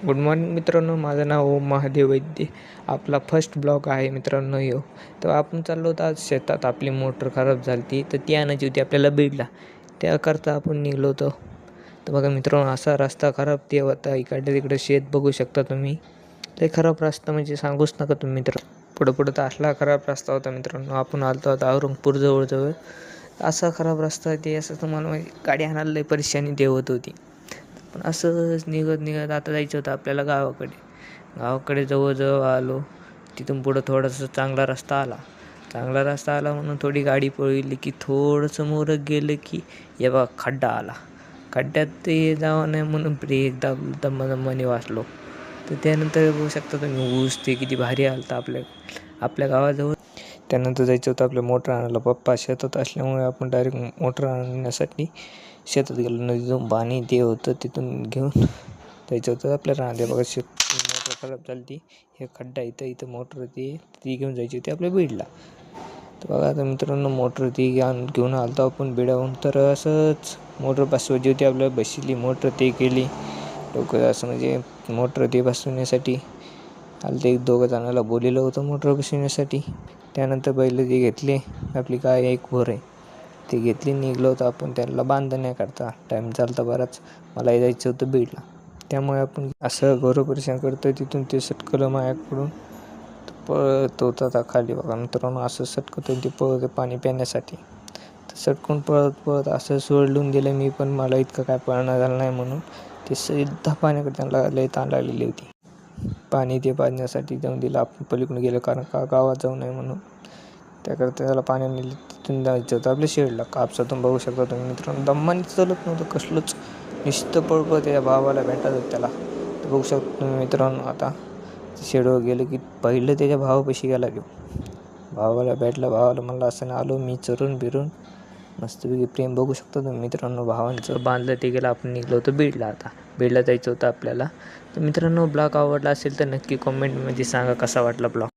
Good morning मित्रांनो, माझं नाव ओम महादेव वैद्य. आपला फर्स्ट ब्लॉग आहे मित्रांनो यो. तर आपण चाललो होतो आज शेतात. आपली मोटर खराब झाली होती, तर ती आणायची होती आपल्याला बीडला. त्याकरता आपण निघलो होतो. तर बघा मित्रांनो, असा रस्ता खराब ते होता. इकडे तिकडे शेत बघू शकता तुम्ही. लय खराब रस्ता म्हणजे सांगूच नका तुम्ही मित्र. पुढं तर असला खराब रस्ता होता मित्रांनो. आपण आलतो आता औरंगपूर जवळ. असा खराब रस्ता ते असं तुम्हाला म्हणजे गाडी आणायला लय परेशानी देवत होती. पण असंच निघत आता जायचं होतं आपल्याला गावाकडे जवळ आलो. तिथून पुढं थोडासा चांगला रस्ता आला म्हणून थोडी गाडी पळवली की थोडंसं मोरं गेलं की हे बघा खड्डा आला. खड्ड्यात ते जावं नाही म्हणून ब्रेक दम्माने वाचलो. तर त्यानंतर बघू शकता तुम्ही ऊस ते किती भारी आलता आपल्या गावाजवळ. त्यानंतर जायचं होतं आपल्या मोटर आणायला. पप्पा शेतात असल्यामुळे आपण डायरेक्ट मोटर आणण्यासाठी शेतात गेलो. नदीतून पाणी ते होतं तिथून घेऊन जायचं होतं आपल्या राहते. बघा मोटर खराब झाली ती. हे खड्डा इथं मोटर ती घेऊन जायची होती आपल्या बीडला. तर बघा आता मित्रांनो, मोटर ती घेऊन आलतो आपण बीडाहून. तर असंच मोटर बसवायची होती आपल्याला. बसली मोटर ते केली लोक असं म्हणजे मोटर ते बसवण्यासाठी आलं. ते 2 जणाला बोललेलं होतं मोटर बसवण्यासाठी. त्यानंतर बैल ते घेतले. आपली काय एक घोर आहे ते घेतली. निघलो होतं आपण त्यांना बांधण्याकरता. टाईम चालता बराच. मला जायचं होतं बीडला. त्यामुळे आपण असं परेशान करतो. तिथून ते सटकलं माझ्याकडून. पळत होता आता खाली. बघा मित्रांनो, असं सटकत ते पळत पाणी पिण्यासाठी. तर सटकून पळत असं सोडून दिलं मी. पण मला इतकं काय पळणं झालं नाही म्हणून ते सिद्धा पाण्याकडे त्यांना लई ताण लागलेली होती. पाणी ते पाजण्यासाठी जाऊन दिलं आपण पलीकडून गेलं, कारण का गावात जाऊ नये म्हणून. त्याकरता त्याला पाण्याने तिथून जायचं होतं आपल्या शेडला. कापसातून बघू शकता तुम्ही मित्रांनो. दम्माने चालत नव्हतं कसलंच. नुसतं पळपळ त्याच्या भावाला भेटत होतं त्याला. तर बघू शकतो तुम्ही मित्रांनो. आता शेडवर गेलं की पहिलं त्याच्या भावापाशी गेला घेऊ. भावाला भेटला. भावाला म्हणलं असं नाही आलो मी चरून बिरून. मस्तपैकी प्रेम बघू शकता तुम्ही मित्रांनो. भावांचं बांधलं ते गेलं. आपण निघलो होतो बीडला. आता बीडला जायचं होतं आपल्याला. तर मित्रांनो, ब्लॉग आवडला असेल तर नक्की कॉमेंटमध्ये सांगा कसा वाटला ब्लॉग.